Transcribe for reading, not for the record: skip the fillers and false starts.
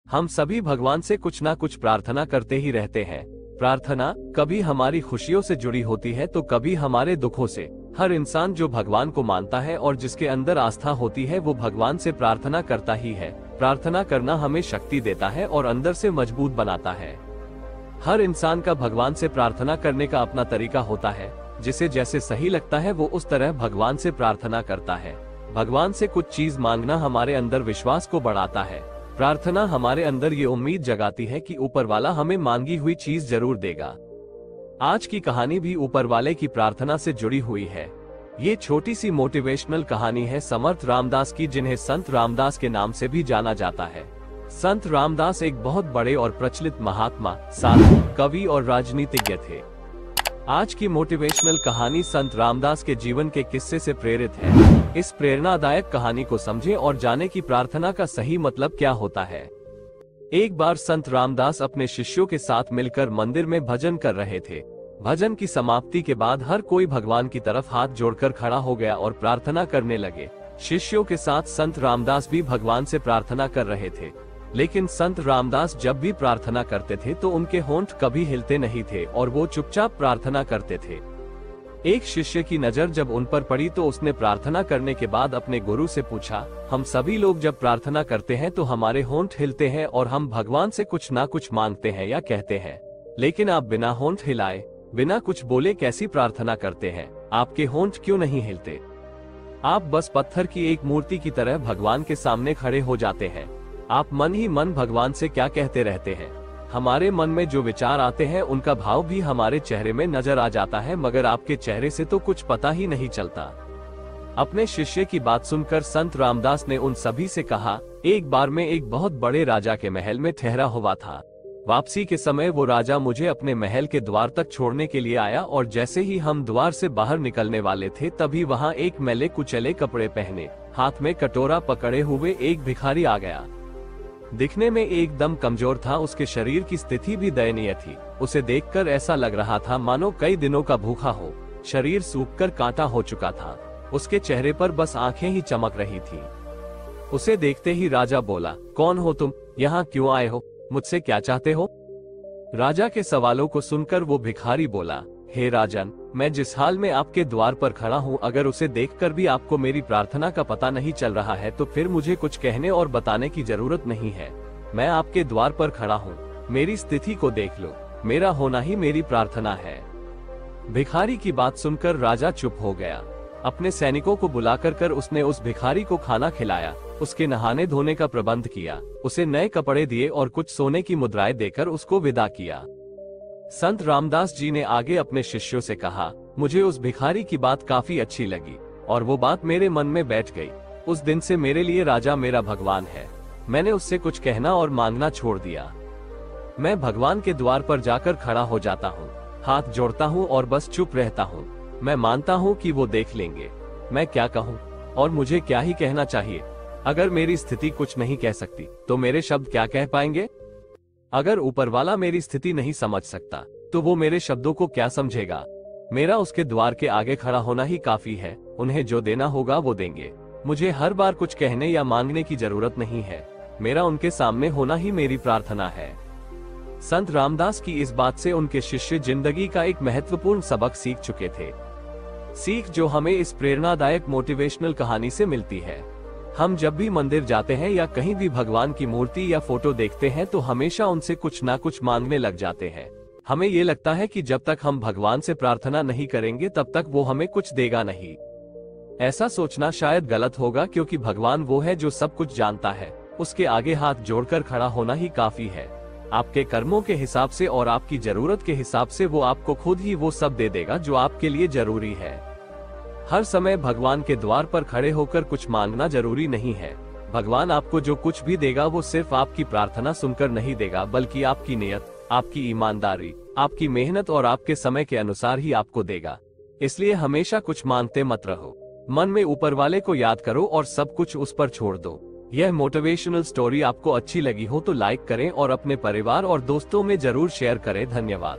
हम सभी भगवान से कुछ ना कुछ प्रार्थना करते ही रहते हैं। प्रार्थना कभी हमारी खुशियों से जुड़ी होती है तो कभी हमारे दुखों से। हर इंसान जो भगवान को मानता है और जिसके अंदर आस्था होती है वो भगवान से प्रार्थना करता ही है। प्रार्थना करना हमें शक्ति देता है और अंदर से मजबूत बनाता है। हर इंसान का भगवान से प्रार्थना करने का अपना तरीका होता है। जिसे जैसे सही लगता है वो उस तरह भगवान से प्रार्थना करता है। भगवान से कुछ चीज मांगना हमारे अंदर विश्वास को बढ़ाता है। प्रार्थना हमारे अंदर ये उम्मीद जगाती है कि ऊपर वाला हमें मांगी हुई चीज जरूर देगा। आज की कहानी भी ऊपर वाले की प्रार्थना से जुड़ी हुई है। ये छोटी सी मोटिवेशनल कहानी है समर्थ रामदास की, जिन्हें संत रामदास के नाम से भी जाना जाता है। संत रामदास एक बहुत बड़े और प्रचलित महात्मा, साधु, कवि और राजनीतिज्ञ थे। आज की मोटिवेशनल कहानी संत रामदास के जीवन के किस्से से प्रेरित है। इस प्रेरणादायक कहानी को समझें और जानें कि प्रार्थना का सही मतलब क्या होता है। एक बार संत रामदास अपने शिष्यों के साथ मिलकर मंदिर में भजन कर रहे थे। भजन की समाप्ति के बाद हर कोई भगवान की तरफ हाथ जोड़कर खड़ा हो गया और प्रार्थना करने लगे। शिष्यों के साथ संत रामदास भी भगवान से प्रार्थना कर रहे थे। लेकिन संत रामदास जब भी प्रार्थना करते थे तो उनके होंठ कभी हिलते नहीं थे और वो चुपचाप प्रार्थना करते थे। एक शिष्य की नजर जब उन पर पड़ी तो उसने प्रार्थना करने के बाद अपने गुरु से पूछा, हम सभी लोग जब प्रार्थना करते हैं तो हमारे होंठ हिलते हैं और हम भगवान से कुछ ना कुछ मांगते हैं या कहते हैं, लेकिन आप बिना होंठ हिलाए, बिना कुछ बोले कैसी प्रार्थना करते हैं? आपके होंठ क्यों नहीं हिलते? आप बस पत्थर की एक मूर्ति की तरह भगवान के सामने खड़े हो जाते हैं। आप मन ही मन भगवान से क्या कहते रहते हैं? हमारे मन में जो विचार आते हैं उनका भाव भी हमारे चेहरे में नजर आ जाता है, मगर आपके चेहरे से तो कुछ पता ही नहीं चलता। अपने शिष्य की बात सुनकर संत रामदास ने उन सभी से कहा, एक बार मैं एक बहुत बड़े राजा के महल में ठहरा हुआ था। वापसी के समय वो राजा मुझे अपने महल के द्वार तक छोड़ने के लिए आया और जैसे ही हम द्वार से बाहर निकलने वाले थे तभी वहाँ एक मैले कुचले कपड़े पहने, हाथ में कटोरा पकड़े हुए एक भिखारी आ गया। दिखने में एकदम कमजोर था, उसके शरीर की स्थिति भी दयनीय थी। उसे देखकर ऐसा लग रहा था मानो कई दिनों का भूखा हो। शरीर सूखकर कांटा हो चुका था। उसके चेहरे पर बस आंखें ही चमक रही थी। उसे देखते ही राजा बोला, कौन हो तुम? यहाँ क्यों आए हो? मुझसे क्या चाहते हो? राजा के सवालों को सुनकर वो भिखारी बोला, हे राजन, मैं जिस हाल में आपके द्वार पर खड़ा हूँ, अगर उसे देखकर भी आपको मेरी प्रार्थना का पता नहीं चल रहा है तो फिर मुझे कुछ कहने और बताने की जरूरत नहीं है। मैं आपके द्वार पर खड़ा हूँ, मेरी स्थिति को देख लो, मेरा होना ही मेरी प्रार्थना है। भिखारी की बात सुनकर राजा चुप हो गया। अपने सैनिकों को बुलाकर उसने उस भिखारी को खाना खिलाया, उसके नहाने धोने का प्रबंध किया, उसे नए कपड़े दिए और कुछ सोने की मुद्राएं देकर उसको विदा किया। संत रामदास जी ने आगे अपने शिष्यों से कहा, मुझे उस भिखारी की बात काफी अच्छी लगी और वो बात मेरे मन में बैठ गई। उस दिन से मेरे लिए राजा मेरा भगवान है। मैंने उससे कुछ कहना और मांगना छोड़ दिया। मैं भगवान के द्वार पर जाकर खड़ा हो जाता हूँ, हाथ जोड़ता हूँ और बस चुप रहता हूँ। मैं मानता हूँ कि वो देख लेंगे मैं क्या कहूँ और मुझे क्या ही कहना चाहिए। अगर मेरी स्थिति कुछ नहीं कह सकती तो मेरे शब्द क्या कह पाएंगे? अगर ऊपर वाला मेरी स्थिति नहीं समझ सकता तो वो मेरे शब्दों को क्या समझेगा? मेरा उसके द्वार के आगे खड़ा होना ही काफी है। उन्हें जो देना होगा वो देंगे। मुझे हर बार कुछ कहने या मांगने की जरूरत नहीं है। मेरा उनके सामने होना ही मेरी प्रार्थना है। संत रामदास की इस बात से उनके शिष्य जिंदगी का एक महत्वपूर्ण सबक सीख चुके थे। सीख जो हमें इस प्रेरणादायक मोटिवेशनल कहानी से मिलती है। हम जब भी मंदिर जाते हैं या कहीं भी भगवान की मूर्ति या फोटो देखते हैं तो हमेशा उनसे कुछ ना कुछ मांगने लग जाते हैं। हमें ये लगता है कि जब तक हम भगवान से प्रार्थना नहीं करेंगे तब तक वो हमें कुछ देगा नहीं। ऐसा सोचना शायद गलत होगा, क्योंकि भगवान वो है जो सब कुछ जानता है। उसके आगे हाथ जोड़कर खड़ा होना ही काफी है। आपके कर्मों के हिसाब से और आपकी जरूरत के हिसाब से वो आपको खुद ही वो सब दे देगा जो आपके लिए जरूरी है। हर समय भगवान के द्वार पर खड़े होकर कुछ मांगना जरूरी नहीं है। भगवान आपको जो कुछ भी देगा वो सिर्फ आपकी प्रार्थना सुनकर नहीं देगा, बल्कि आपकी नियत, आपकी ईमानदारी, आपकी मेहनत और आपके समय के अनुसार ही आपको देगा। इसलिए हमेशा कुछ मांगते मत रहो। मन में ऊपर वाले को याद करो और सब कुछ उस पर छोड़ दो। यह मोटिवेशनल स्टोरी आपको अच्छी लगी हो तो लाइक करें और अपने परिवार और दोस्तों में जरूर शेयर करें। धन्यवाद।